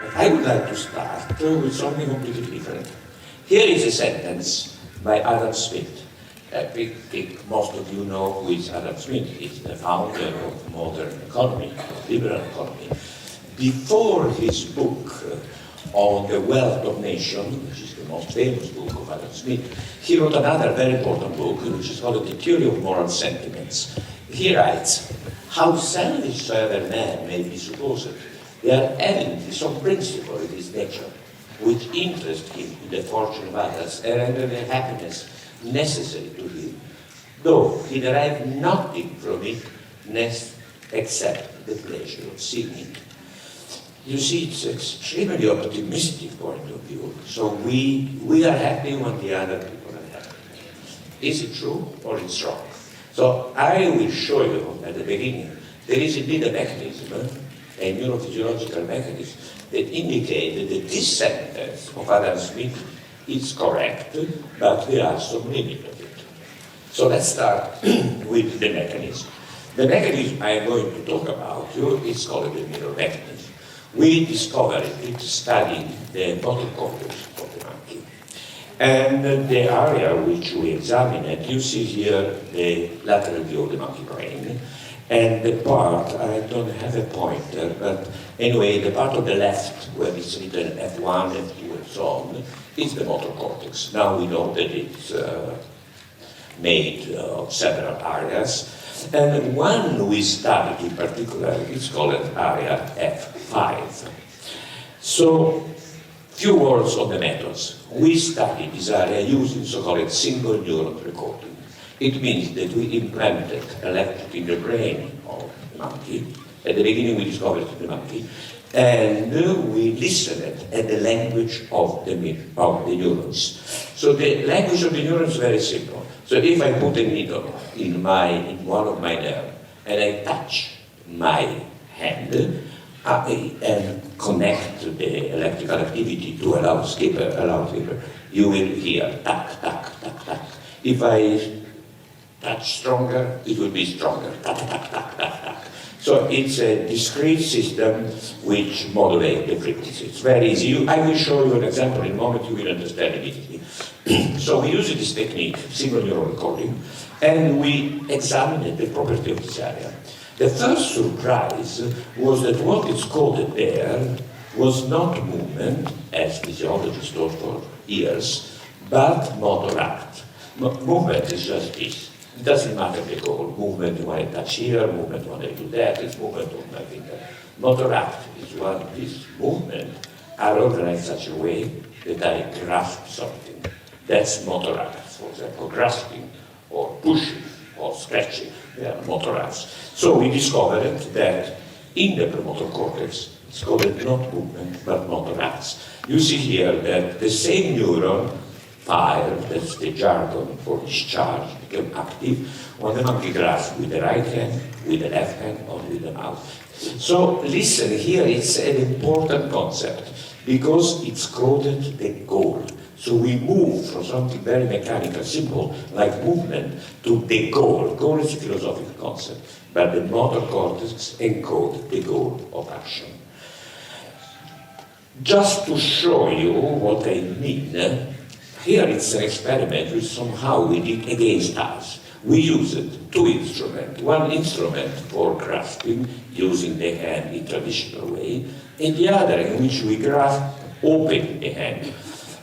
But I would like to start with something completely different. Here is a sentence by Adam Smith. I think most of you know who is Adam Smith. He's the founder of modern economy, liberal economy. Before his book on the wealth of nations, which is the most famous book of Adam Smith, he wrote another very important book, which is called The Theory of Moral Sentiments. He writes, how selfish soever man may be supposed, there are evidently some principle in his nature which interest him in the fortune of others and render their happiness necessary to him, though he derive nothing from it except the pleasure of seeing it. You see, it's an extremely optimistic point of view. So we are happy when the other people are happy. Is it true or it's wrong? So I will show you at the beginning, there is indeed a mechanism, a neurophysiological mechanism, that indicates that this sentence of Adam Smith is correct, but there are some limits of it. So let's start with the mechanism. The mechanism I am going to talk about is called the mirror mechanism. We discovered it studying the motor cortex of the monkey. And the area which we examined, you see here the lateral view of the monkey brain. And the part, I don't have a pointer, but anyway, the part on the left where it's written F1, F2, and so on, is the motor cortex. Now we know that it's made of several areas. And one we studied in particular is called area F5. So, few words on the methods. We studied this area using so-called single neuron recording. It means that we implanted electric in the brain of the monkey. At the beginning we discovered the monkey. And we listened at the language of the neurons. So the language of the neurons is very simple. So if I put a needle in one of my nerves and I touch my hand and connect the electrical activity to a loudspeaker, you will hear tack, tack, tack, tack. If I touch stronger, it will be stronger. Tack, tack, tack, tack, tack. So it's a discrete system which modulates the frequency. It's very easy. I will show you an example in a moment, you will understand immediately. So we use this technique, single neural recording, and we examined the property of this area. The first surprise was that what is coded there was not movement, as physiologists thought for years, but motor act. Movement is just this. It doesn't matter the goal. Movement when I touch here, movement when I do that, it's movement of my finger. Motor act is when these movements are organized in such a way that I grasp something. That's motor acts. For example, grasping or pushing or scratching. They are motor acts. So we discovered that in the premotor cortex, it's called not movement, but motor acts. You see here that the same neuron fire, that's the jargon for discharge, become active when the monkey grasps with the right hand, with the left hand, or with the mouth. So listen, here it's an important concept because it's coded the goal. So we move from something very mechanical, simple, like movement, to the goal. Goal is a philosophical concept, but the motor cortex encodes the goal of action. Just to show you what I mean, here it's an experiment which somehow we did against us. We used two instruments. One instrument for grasping, using the hand in traditional way, and the other in which we grasp open the hand.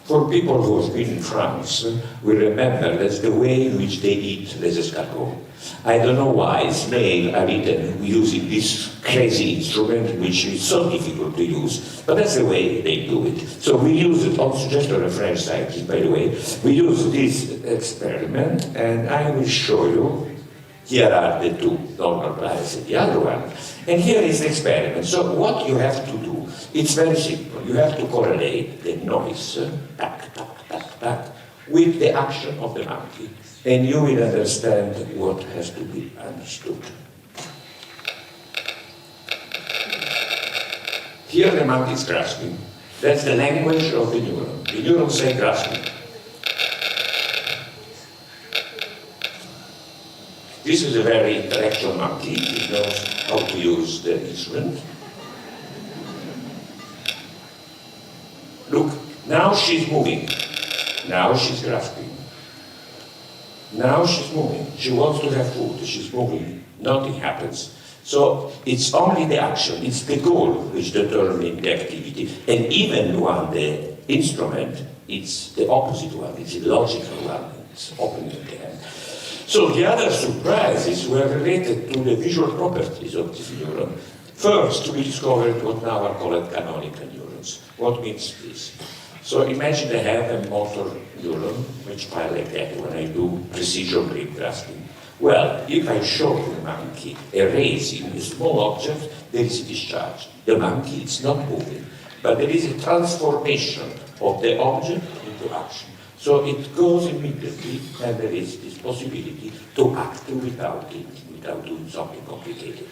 For people who have been in France, we remember that's the way in which they eat les escargots. I don't know why snails are eaten using this crazy instrument, which is so difficult to use, but that's the way they do it. So we use it on suggestion of a French scientist, by the way. We use this experiment, and I will show you. Here are the two normal prices and the other one. And here is the experiment. So what you have to do, it's very simple. You have to correlate the noise, tack, tack, tack, tack, with the action of the monkey. And you will understand what has to be understood. Here the monkey is grasping. That's the language of the neuron. The neuron say grasping. This is a very intellectual monkey. He knows how to use the instrument. look, now she's moving. Now she's grasping. Now she's moving. She wants to have food. She's moving. Nothing happens. So it's only the action, it's the goal which determines the activity. And even when the instrument, it's the opposite one, it's the logical one, it's opening the hand. So the other surprises were related to the visual properties of this neuron. First, we discovered what now are called canonical neurons. What means this? So imagine I have a motor neuron, which I like that when I do precision grip grasping. Well, if I show to the monkey erasing a small object, there is a discharge. The monkey is not moving, but there is a transformation of the object into action. So it goes immediately, and there is this possibility to act without doing something complicated.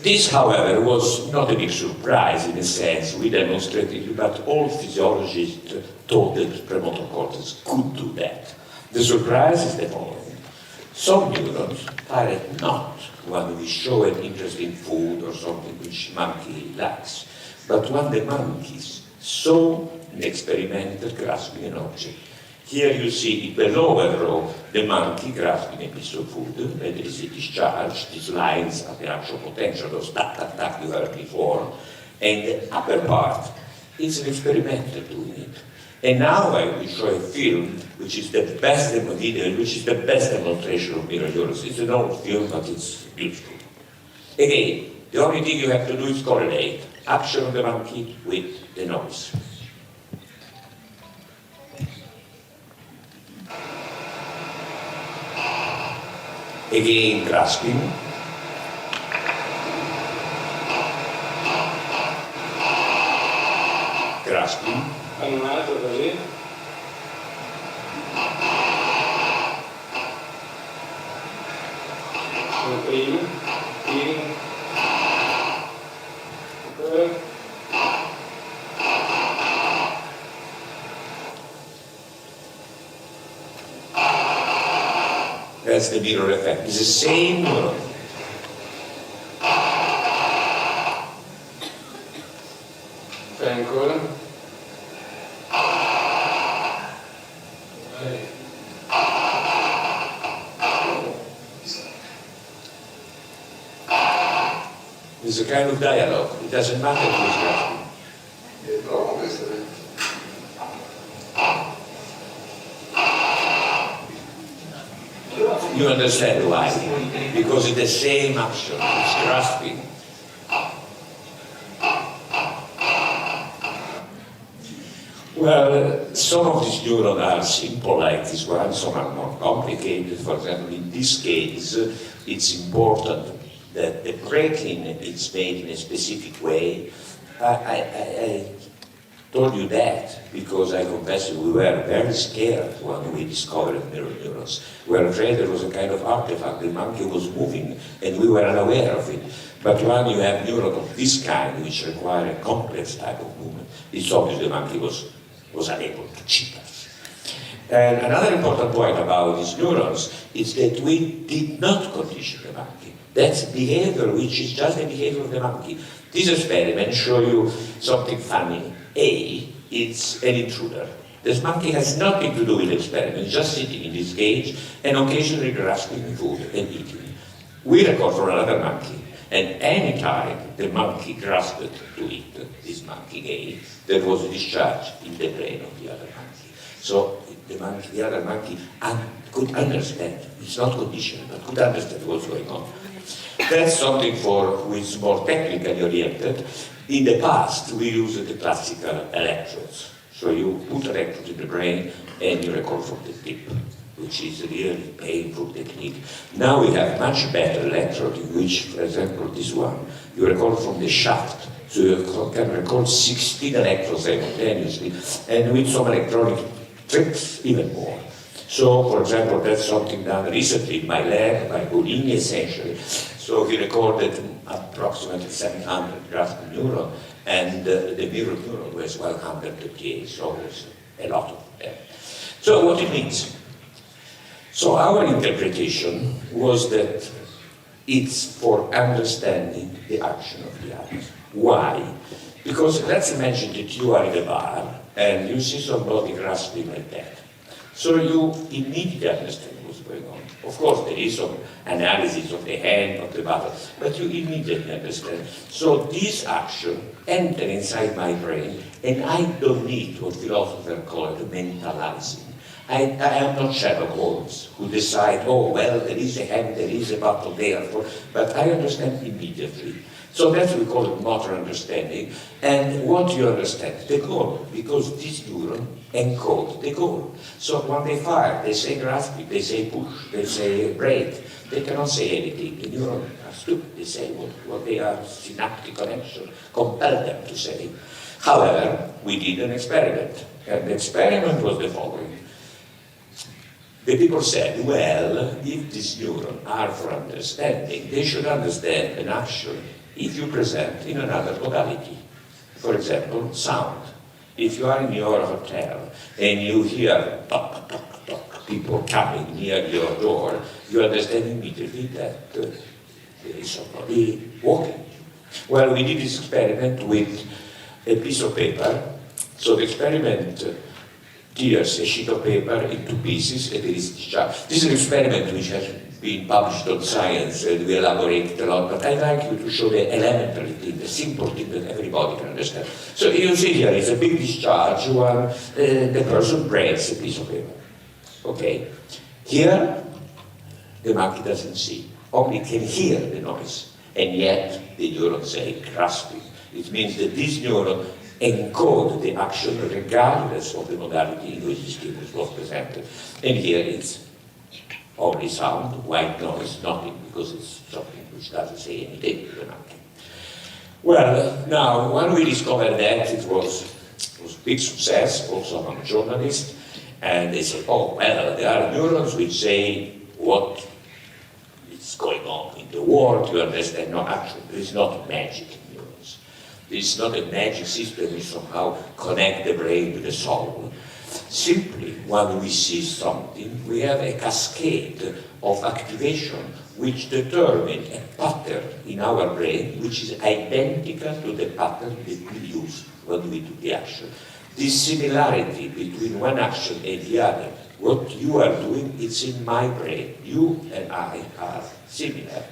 This, however, was not a big surprise in a sense. We demonstrated it, but all physiologists thought that the premotor cortex could do that. The surprise is the following. Some neurons direct not when we show an interest in food or something which monkey likes, but when the monkeys saw an experimental grasping an object. Here you see in the lower row the monkey grasping a piece of food, and there is a discharge. These lines are the actual potential, those tack, tack, tack you heard before. And the upper part is an experimental doing it. And now I will show a film which is the best demonstration of mirror neurons. It's an old film, but it's beautiful. Again, the only thing you have to do is correlate action of the monkey with the noise. Again, grasping. Grasping. Un altro così. Prima. That's the mirror effect. It's the same neuron. Fai ancora. It's a kind of dialogue. It doesn't matter who is grasping. You understand why? Because it's the same action. It's grasping. Well, some of these neurons are simple like this one, some are more complicated. For example, in this case, it's important that the breaking is made in a specific way. I told you that because I confess we were very scared when we discovered mirror neurons. We were afraid there was a kind of artifact, the monkey was moving and we were unaware of it. But when you have neurons of this kind, which require a complex type of movement, it's obvious the monkey was unable to cheat us. And another important point about these neurons is that we did not condition the monkey. That's behavior which is just the behavior of the monkey. This experiment shows you something funny. A, it's an intruder. This monkey has nothing to do with the experiment, just sitting in this cage and occasionally grasping food and eating. We record from another monkey, and any time the monkey grasped to eat, this monkey A, there was a discharge in the brain of the other monkey. So the other monkey could understand, it's not conditioned, but could understand what's going on. That's something for who is more technically oriented. In the past, we used the classical electrodes. So you put electrodes in the brain and you record from the tip, which is a really painful technique. Now we have much better electrode in which, for example, this one, you record from the shaft. So you can record 16 electrodes simultaneously, and with some electronic tricks, even more. So, for example, that's something done recently in my lab by Bonini, essentially. So he recorded approximately 700 grasping neuron, and the mirror neuron was 138, so it was a lot of them. So what it means? So our interpretation was that It's for understanding the action of the other. Why? Because let's imagine that you are in a bar and you see somebody grasping like that. So you immediately understand what's going on. Of course, there is some analysis of the hand, of the bottle, but you immediately understand. So this action enters inside my brain, and I don't need what philosophers call it mentalizing. I am not Sherlock Holmes, who decide, oh, well, there is a hand, there is a bottle there, but I understand immediately. So that's what we call it motor understanding. And what you understand? The goal, because this neuron encode the goal. So when they fire, they say grasping, they say push, they say break. They cannot say anything. The neuron are stupid. They say what they are synaptic connection compel them to say. However, we did an experiment. And the experiment was the following. The people said, well, if these neurons are for understanding, they should understand an action if you present in another modality. For example, sound. If you are in your hotel and you hear tock, tock, tock, people coming near your door, you understand immediately that there is somebody walking. Well, we did this experiment with a piece of paper. So the experiment tears a sheet of paper into pieces and there is discharge. This is an experiment which has been published on Science and we elaborate a lot, but I'd like you to show the elementary thing, the simple thing that everybody can understand. So you see here, it's a big discharge where the person breaks a piece of paper. Okay? Here, the monkey doesn't see, only can hear the noise, and yet the neurons say grasping. It means that this neuron encode the action regardless of the modality in which the stimulus was presented. And here it's only sound, white noise, nothing, because it's something which doesn't say anything to the monkey. Well, now, when we discovered that, it was a big success, also among journalists, and they said, oh, well, there are neurons which say what is going on in the world, you understand, no, actually, there is not magic in neurons. It's not a magic system which somehow connect the brain to the soul. Simply, when we see something, we have a cascade of activation which determine a pattern in our brain which is identical to the pattern that we use when we do the action. This similarity between one action and the other, what you are doing, it's in my brain. You and I are similar.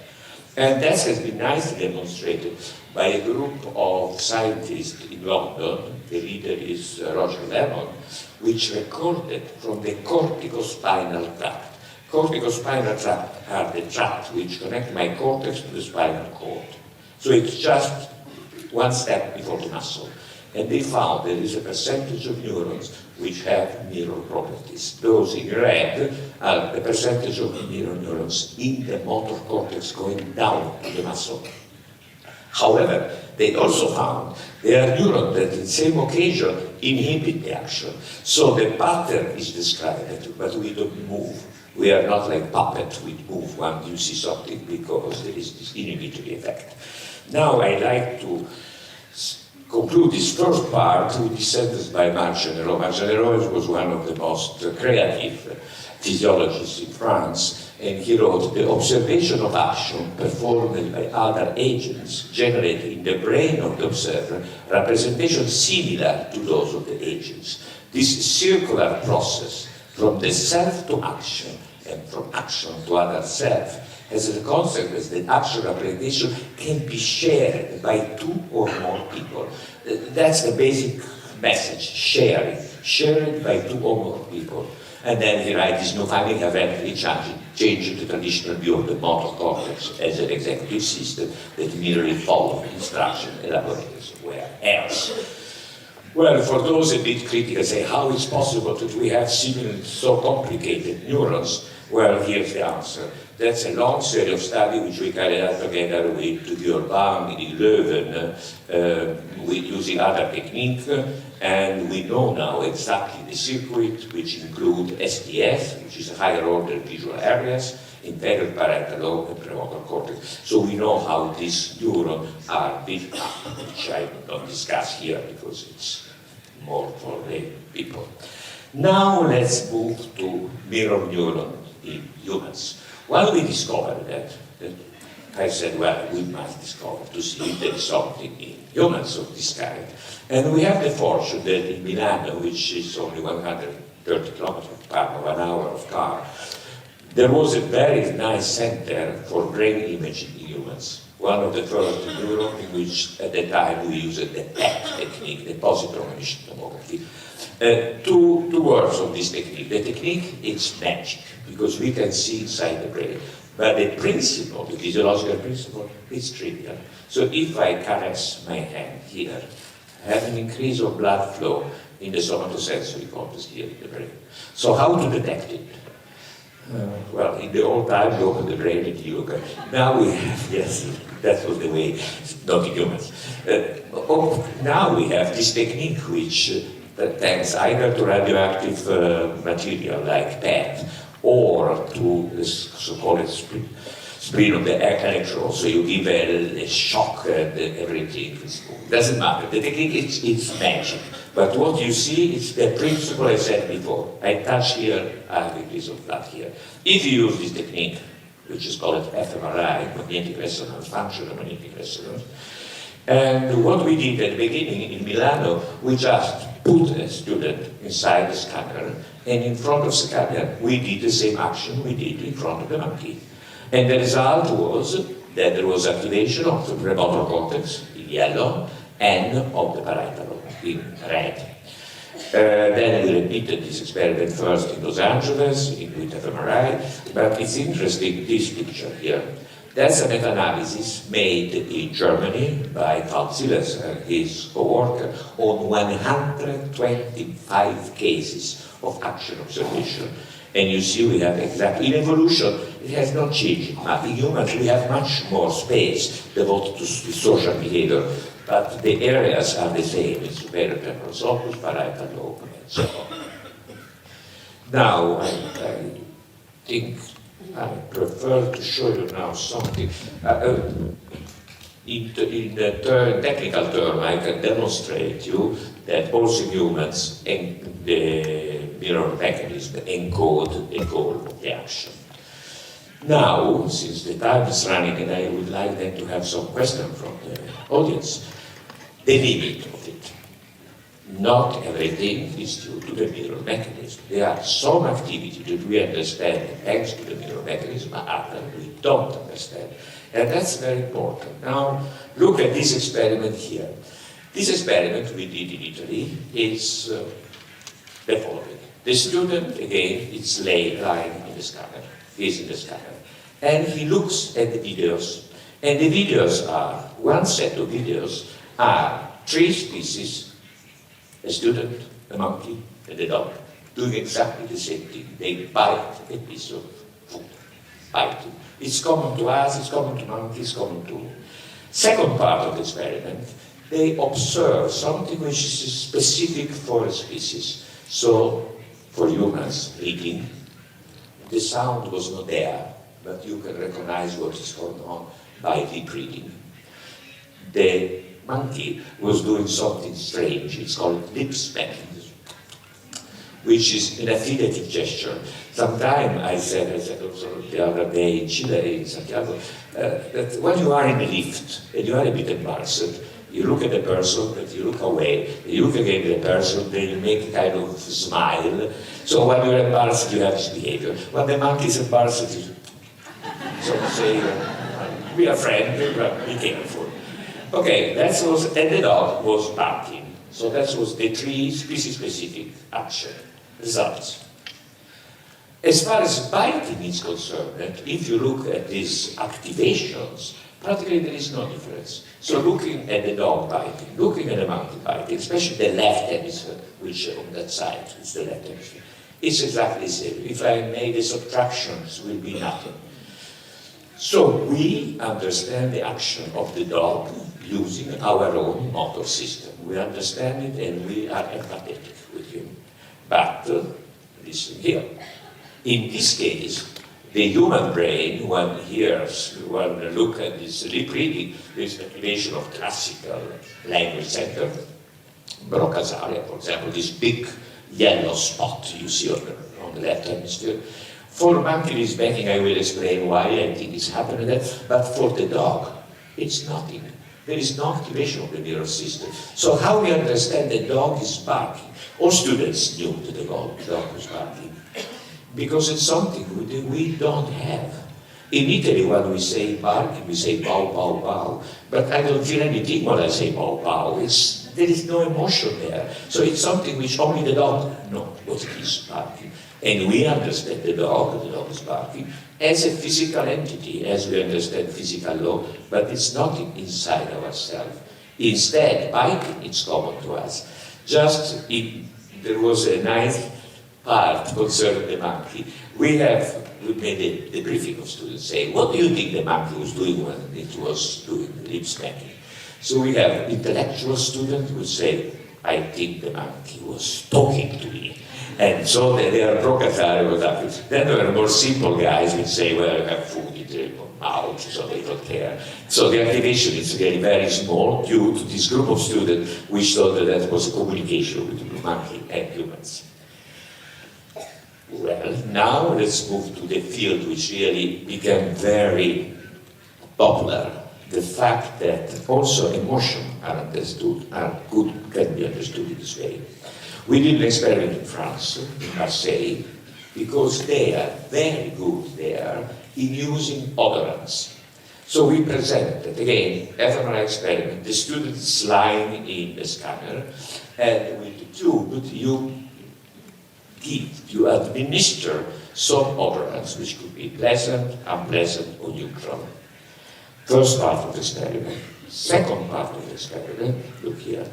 And that has been nicely demonstrated by a group of scientists in London. The leader is Roger Lemon, which recorded from the corticospinal tract. Corticospinal tract are the tract which connect my cortex to the spinal cord. So it's just one step before the muscle. And they found there is a percentage of neurons which have mirror properties. Those in red are the percentage of mirror neurons in the motor cortex going down to the muscle. However, they also found there are neurons that in the same occasion inhibit the action. So the pattern is described, but we don't move. We are not like puppets, we move when you see something because there is this inhibitory effect. Now I'd like to conclude this first part with this sentence by Marc Generot. Marc Generot was one of the most creative physiologists in France, and he wrote, the observation of action performed by other agents generated in the brain of the observer representations similar to those of the agents. This circular process from the self to action and from action to other self has the consequence that action representation can be shared by two or more people. That's the basic message, sharing by two or more people. And then he writes, this new finding have radically changed the traditional view of the motor cortex as an executive system that merely followed instruction elaborated where else. Well, for those a bit critical, say, how is possible that we have seemingly so complicated neurons? Well, here's the answer. That's a long series of studies which we carried out together with Urban in Leuven, with using other techniques, and we know now exactly the circuit which include STS, which is higher order visual areas, inferior parietal lobe and premotor cortex. So we know how these neurons are built up, which I don't discuss here because it's more for the people. Now let's move to mirror neuron in humans. Well, we discovered that I said, well, we must discover to see if there is something in humans of this kind. And we have the fortune that in Milano, which is only 130 kilometers per 1 hour of car, there was a very nice center for brain imaging in humans. One of the first in Europe, in which at the time we used the PET technique, the positron emission tomography. Two words of this technique. The technique is magic, because we can see inside the brain. But the principle, the physiological principle, is trivial. So if I caress my hand here, I have an increase of blood flow in the somatosensory cortex here in the brain. So how to detect it? Well, in the old time, you open the brain and you look at it. Now we have, yes, that was the way, not in humans. Now we have this technique which tends either to radioactive material like PET or to the so-called spin of the electrode. So you give a shock and everything. It doesn't matter. The technique is magic. But what you see is the principle I said before. I touch here, I have a increase of blood here. If you use this technique, which is called fMRI, magnetic resonance, functional magnetic resonance, and what we did at the beginning in Milano, we just put a student inside the scanner, and in front of the scanner, we did the same action we did in front of the monkey. And the result was that there was activation of the premotor cortex in yellow and of the parietal lobe in red. Then we repeated this experiment first in Los Angeles, with fMRI, but it's interesting, this picture here. That's a meta-analysis made in Germany by Carl Zillers and his co-worker on 125 cases of action observation. And you see we have exactly, in evolution, it has not changed much. In humans, we have much more space devoted to social behavior, but the areas are the same, in superior temporal sulcus, parietal lobe, and so on. Now, I think I prefer to show you now something. In the technical term, I can demonstrate you that also humans and the mirror mechanism encode the goal of the action. Now, since the time is running and I would like then to have some questions from the audience, the limit of it. Not everything is due to the mirror mechanism. There are some activity that we understand thanks to the mirror mechanism, others we don't understand. And that's very important. Now, look at this experiment here. This experiment we did in Italy is the following. The student, again, is lying in the scanner. He's in the scanner. And he looks at the videos. And the videos are, one set of videos are 3 species, a student, a monkey, and a dog, doing exactly the same thing. They bite a piece of food, biting. It's common to us, it's common to monkeys, it's common to... Second part of the experiment, they observe something which is specific for a species. So, for humans, eating, the sound was not there, but you can recognize what is going on by lip reading. The monkey was doing something strange, it's called lip smacking, which is an affiliative gesture. Sometimes I said also the other day in Chile, in Santiago, that when you are in a lift and you are a bit embarrassed, you look at the person, but you look away, you look again at the person, then you make a kind of smile. So when you're embarrassed, you have this behavior. When the monkey is embarrassed, you say, we are friends, but be careful. Okay, that was, and the dog was barking. So that was the 3 species-specific action results. As far as biting is concerned, if you look at these activations, practically there is no difference. So looking at the dog biting, looking at the monkey biting, especially the left hemisphere, which on that side is the left hemisphere, it's exactly the same. If I make the subtractions, it will be nothing. So we understand the action of the dog using our own motor system. We understand it and we are empathetic with him. But, listen here, in this case, the human brain, when look at this lip reading, this activation of classical language center, Broca's area, for example, this big yellow spot you see on the left hemisphere, For monkey is backing, I will explain why I think it's happening there, but for the dog, it's nothing. There is no activation of the nervous system. So how we understand the dog is barking? All students knew that the dog was barking, because it's something we don't have. In Italy, when we say barking, we say bow, bow, bow. But I don't feel anything when I say bow, bow. There is no emotion there. So it's something which only the dog knows what it is barking. And we understand the dog is barking, as a physical entity, as we understand physical law, but it's not inside ourselves. Instead, biting is common to us. There was a nice part concerning the monkey. We made the briefing of students say, what do you think the monkey was doing when it was doing lip smacking? So we have intellectual students who say, I think the monkey was talking to me. And so they are provocatory with that. Then there are more simple guys who say, well, I have food in the mouth, so they don't care. So the activation is really very small due to this group of students which thought that was a communication between the monkey and humans. Well, now let's move to the field which really became very popular. The fact that also emotions are understood, can be understood in this way. We did an experiment in France, in Marseille, because they are very good there in using odorants. So we presented, again, fMRI experiment, the students lying in the scanner, and with the tube you administer some odorants, which could be pleasant, unpleasant, or neutral. First part of the experiment. Second part of the experiment, look here.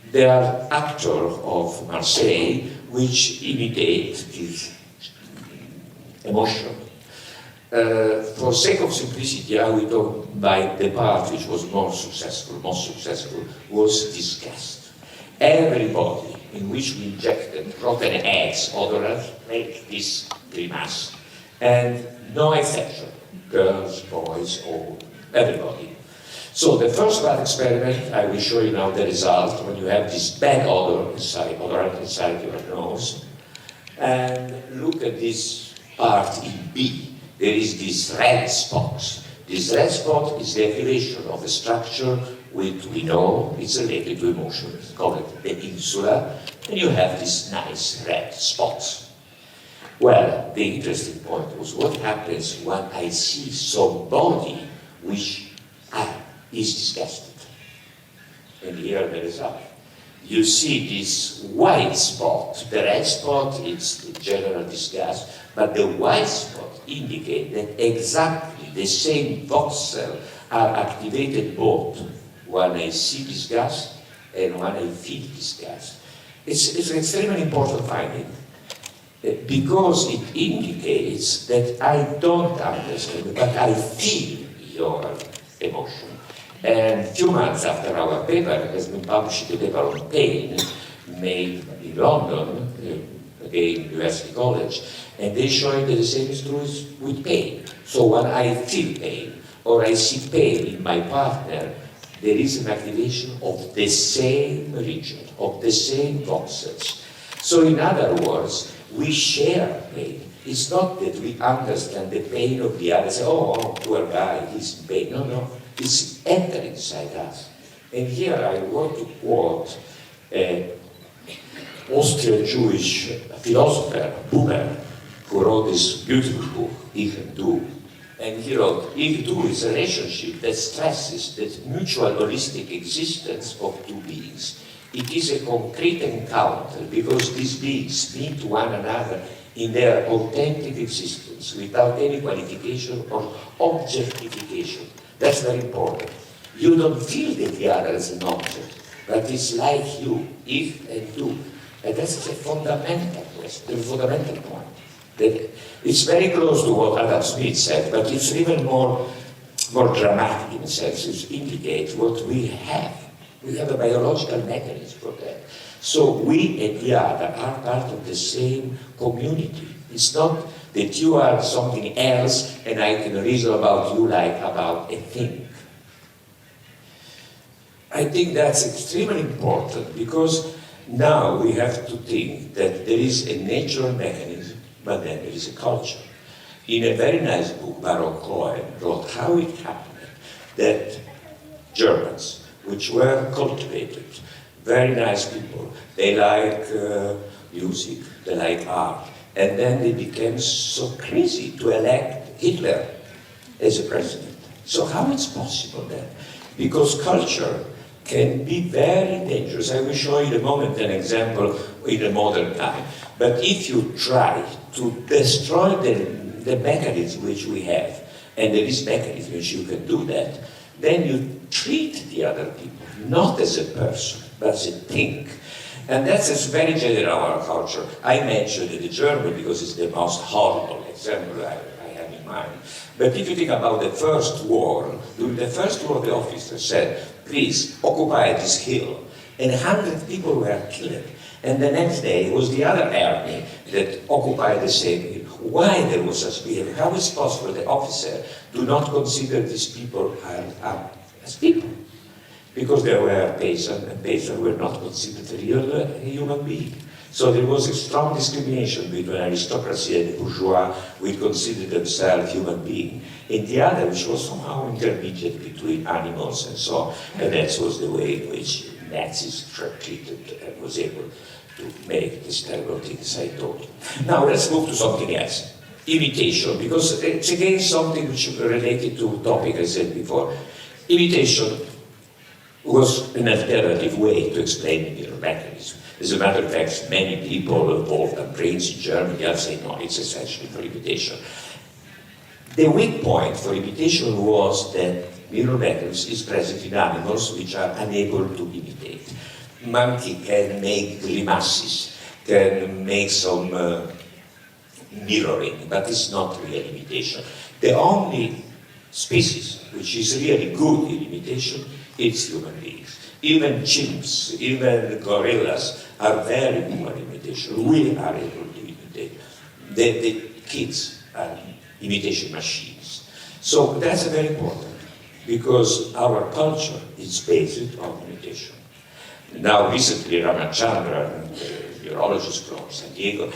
There are actors of Marseille which imitate this emotion. For sake of simplicity, I will talk by the part which was most successful was disgust. Everybody in which we injected rotten eggs odorant make this grimace, and no exception, girls, boys, old, everybody. So the first part experiment, I will show you now the result when you have this bad odorant inside your nose. And look at this part in B. There is this red spot. This red spot is the activation of a structure which we know is related to emotion. It's called the insula. And you have this nice red spot. Well, the interesting point was what happens when I see somebody which is disgusted. And here the result. You see this white spot. The red spot is the general disgust, but the white spot indicates that exactly the same voxels are activated both when I see disgust and when I feel disgust. It's an extremely important finding because it indicates that I don't understand, but I feel your emotion. And a few months after our paper has been published, a paper on pain made in London, again, University College, and they showing that the same is true with pain. So when I feel pain or I see pain in my partner, there is an activation of the same region, of the same voxels. So in other words, we share pain. It's not that we understand the pain of the other, say, oh, poor guy, he's in pain. No. It's entering inside us. And here I want to quote an Austrian-Jewish philosopher, Buber, who wrote this beautiful book, Ich und Du. And he wrote, Ich und Du is a relationship that stresses the mutual holistic existence of two beings. It is a concrete encounter because these beings meet one another in their authentic existence without any qualification or objectification. That's very important. You don't feel that the other is an object, but it's like you, if and do. And that's a fundamental question, the fundamental point. That it's very close to what Adam Smith said, but it's even more dramatic in a sense. It indicates what we have. We have a biological mechanism for that. So we and the other are part of the same community. It's not that you are something else and I can reason about you like about a thing. I think that's extremely important because now we have to think that there is a natural mechanism, but then there is a culture. in a very nice book, Baron Cohen wrote how it happened that Germans, which were cultivated, very nice people, they like music, they like art, and then they became so crazy to elect Hitler as a president. So how it's possible then? Because culture can be very dangerous. I will show you in a moment an example in a modern time. But if you try to destroy the mechanism which we have, and there is mechanism which you can do that, then you treat the other people not as a person, but as a thing. And that's a very general our culture. I mentioned the German because it's the most horrible example I have in mind. But if you think about the First War, during the First War the officer said, please occupy this hill. And 100 people were killed. And the next day it was the other army that occupied the same hill. Why there was such behavior? How is it possible the officer do not consider these people as people? Because they were peasants, and peasants were not considered real human beings. So there was a strong discrimination between aristocracy and the bourgeois, which considered themselves human beings, and the other, which was somehow intermediate between animals and so on. And that was the way in which Nazis treated and was able to make these terrible things I told you. Now let's move to something else. Imitation, because it's again something which is related to the topic I said before. Imitation was an alternative way to explain the neural mechanism. As a matter of fact, many people involved in brains in Germany are saying, no, it's essentially for imitation. The weak point for imitation was that neural mechanism is present in animals which are unable to imitate. Monkey can make grimaces, can make some mirroring, but it's not real imitation. The only species which is really good in imitation is human beings. Even chimps, even gorillas are very poor in imitation. We are able to imitate. The kids are imitation machines. So that's very important because our culture is based on imitation. Now recently Ramachandran, the neurologist from San Diego,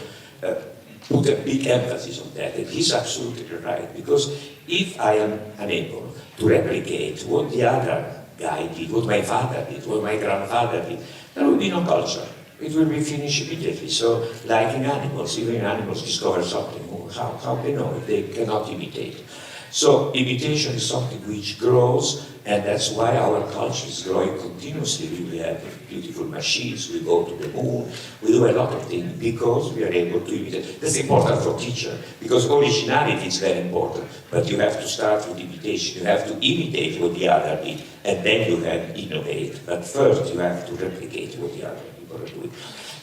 put a big emphasis on that, and he's absolutely right, because if I am unable to replicate what the other guy did, what my father did, what my grandfather did, there will be no culture. It will be finished immediately. So, like in animals, even animals discover something new. How they know if they cannot imitate? So, imitation is something which grows, and that's why our culture is growing continuously. We have beautiful machines, we go to the moon, we do a lot of things because we are able to imitate. That's important for teachers, because originality is very important, but you have to start with imitation. You have to imitate what the other did, and then you can innovate. But first, you have to replicate what the other people are doing.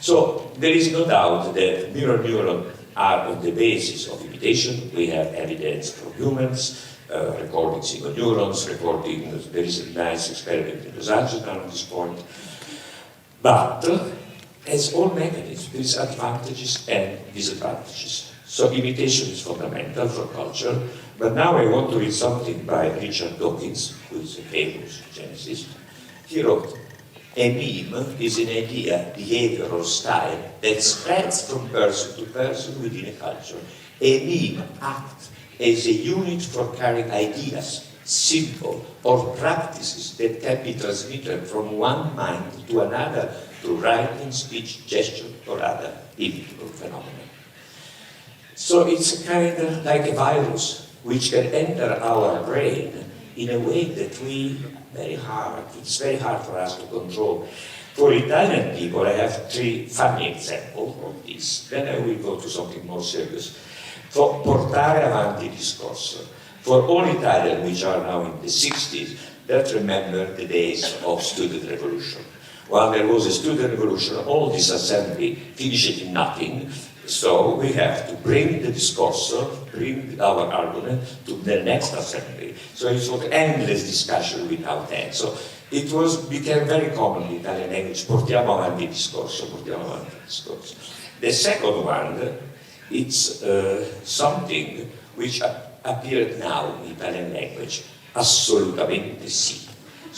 So, there is no doubt that mirror neurons are on the basis of imitation. We have evidence from humans, recording single neurons, there is a nice experiment in Los Angeles on this point. But, as all mechanisms, there is advantages and disadvantages. So imitation is fundamental for culture, but now I want to read something by Richard Dawkins, who is a famous geneticist. He wrote, a meme is an idea, behavior, or style that spreads from person to person within a culture. A meme acts as a unit for carrying ideas, symbol, or practices that can be transmitted from one mind to another through writing, speech, gesture, or other imitable phenomena. So it's kind of like a virus which can enter our brain in a way that it's very hard for us to control. For Italian people, I have 3 funny examples of this. Then I will go to something more serious. For portare avanti il discorso. For all Italians which are now in the 60s, that remember the days of student revolution. While there was a student revolution, all this assembly finished in nothing, so we have to bring the discorso, bring our argument to the next assembly. So it was endless discussion without end. So it became very common in Italian language, portiamo avanti il discorso, portiamo avanti il discorso. The second one, it's something which appeared now in Italian language, assolutamente sì.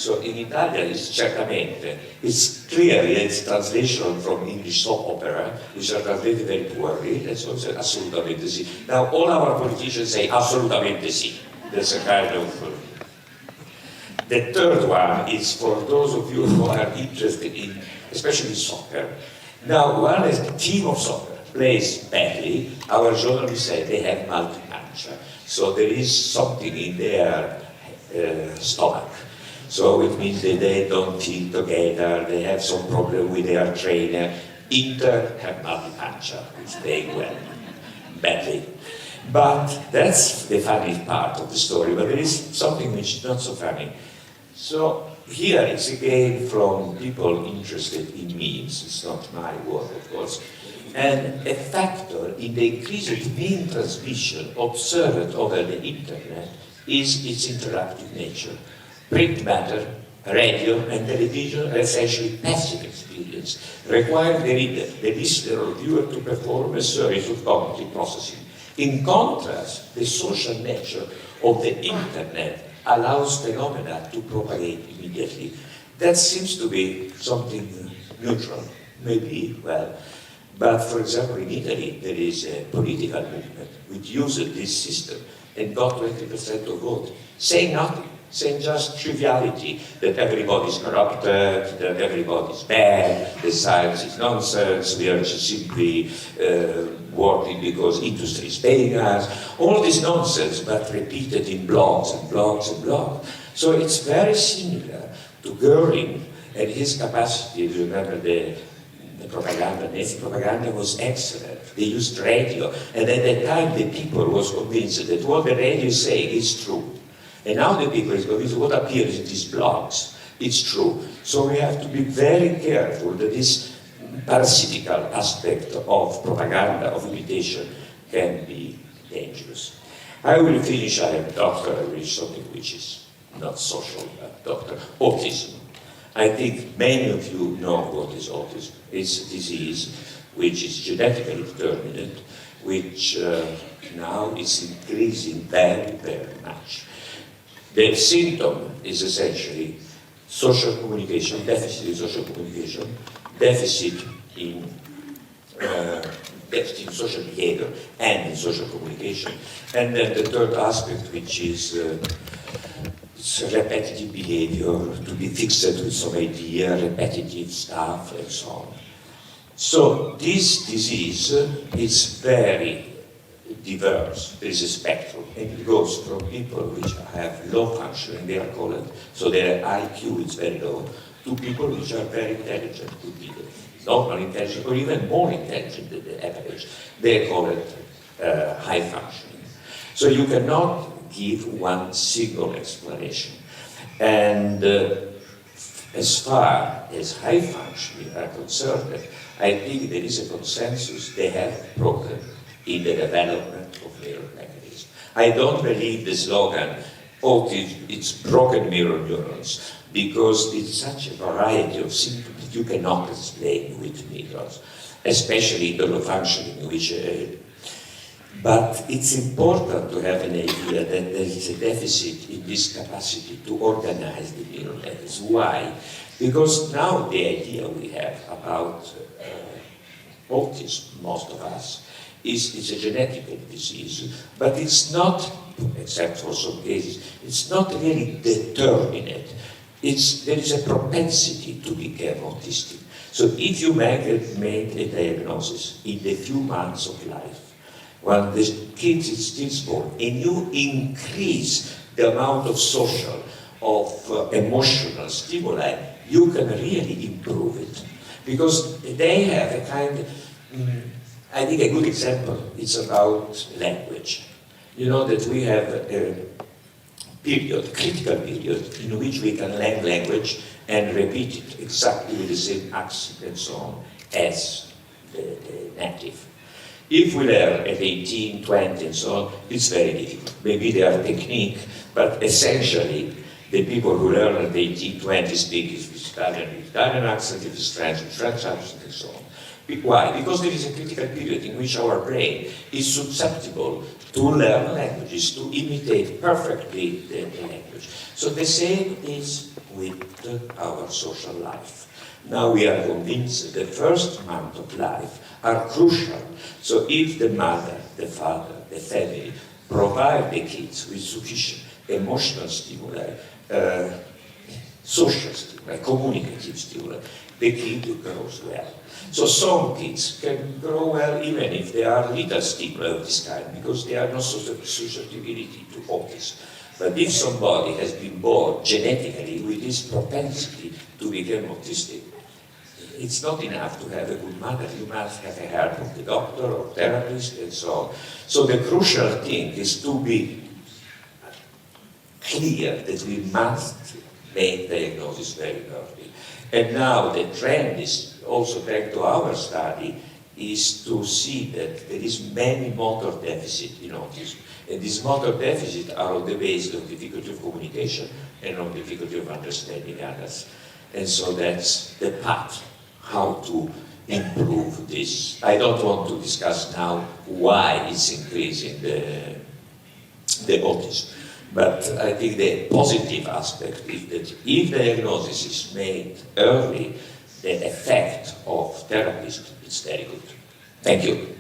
So in Italian it's certamente. It's clearly it's translation from English soap opera, which are translated very poorly, and so it's assolutamente sì. Now all our politicians say assolutamente sì. That's a kind of... The third one is for those of you who are interested in, especially soccer. Now one is the team of soccer plays badly, our journalists say they have multi-pancia. So there is something in their stomach. So it means that they don't think together, they have some problem with their trainer. Inter have multi-pancia, it's playing well, badly. But that's the funny part of the story, but there is something which is not so funny. So here it's again from people interested in memes, it's not my word of course, and a factor in the increased meme transmission observed over the internet is its interactive nature. Print matter, radio and television are essentially passive experience, requiring the reader, the listener or viewer to perform a series of cognitive processing. In contrast, the social nature of the internet allows phenomena to propagate immediately. That seems to be something neutral, maybe, well, but for example in Italy there is a political movement which uses this system and got 20% of vote, saying nothing, saying just triviality, that everybody is corrupted, that everybody is bad, the science is nonsense, we are just simply working because industry is paying us, all this nonsense, but repeated in blogs and blogs and blogs. So it's very similar to Goering and his capacity. Remember the propaganda, Nazi propaganda was excellent. They used radio, and at that time the people was convinced that what the radio is saying is true. And now the people is convinced what appears in these blogs, it's true. So we have to be very careful that this parasitical aspect of propaganda, of imitation, can be dangerous. I will finish, I am a doctor, I will something which is not social, but doctor, autism. I think many of you know what is autism. It's a disease which is genetically determined, which now is increasing very, very much. The symptom is essentially social communication, deficit in social communication, deficit in social behavior and in social communication. And then the third aspect, which is it's repetitive behavior, to be fixed with some idea, repetitive stuff, and so on. So this disease is very diverse. There is a spectrum, and it goes from people which have low functioning, they are called, so their IQ is very low, to people which are very intelligent, could be normal intelligent, or even more intelligent than the average. They call it high functioning. So you cannot give one single explanation. And as far as high functioning are concerned, I think there is a consensus they have broken in the development of mirror mechanisms. I don't believe the slogan, it's broken mirror neurons, because it's such a variety of symptoms that you cannot explain with mirrors, especially the low functioning, which but it's important to have an idea that there is a deficit in this capacity to organize the mirror networks. Why? Because now the idea we have about autism, most of us, is it's a genetic disease, but it's not, except for some cases, it's not really determinate. There is a propensity to become autistic. So if you make a diagnosis in the few months of life, when the kid is still small, and you increase the amount of social, of emotional stimuli, you can really improve it. Because they have a kind of, I think a good example is about language. You know that we have a period, critical period, in which we can learn language and repeat it exactly with the same accent and so on as the native. If we learn at 18, 20 and so on, it's very difficult. Maybe they are technique, but essentially the people who learn at 18, 20 speak Italian with Italian accent, if it's French with French accent and so on. Why? Because there is a critical period in which our brain is susceptible to learn languages, to imitate perfectly the language. So the same is with our social life. Now we are convinced the first month of life are crucial. So if the mother, the father, the family provide the kids with sufficient emotional stimuli, social stimuli, communicative stimuli, the kid grows well. So some kids can grow well even if they are little stimuli of this kind, because they are not susceptibility to autism. But if somebody has been born genetically with this propensity to become autistic, it's not enough to have a good mother. You must have the help of the doctor or therapist and so on. So the crucial thing is to be clear that we must make diagnosis very early. And now the trend is also back to our study is to see that there is many motor deficit in autism. And these motor deficits are on the basis of difficulty of communication and on difficulty of understanding others. And so that's the path how to improve this. I don't want to discuss now why it's increasing the autism. But I think the positive aspect is that if diagnosis is made early, the effect of therapist is very good. Thank you.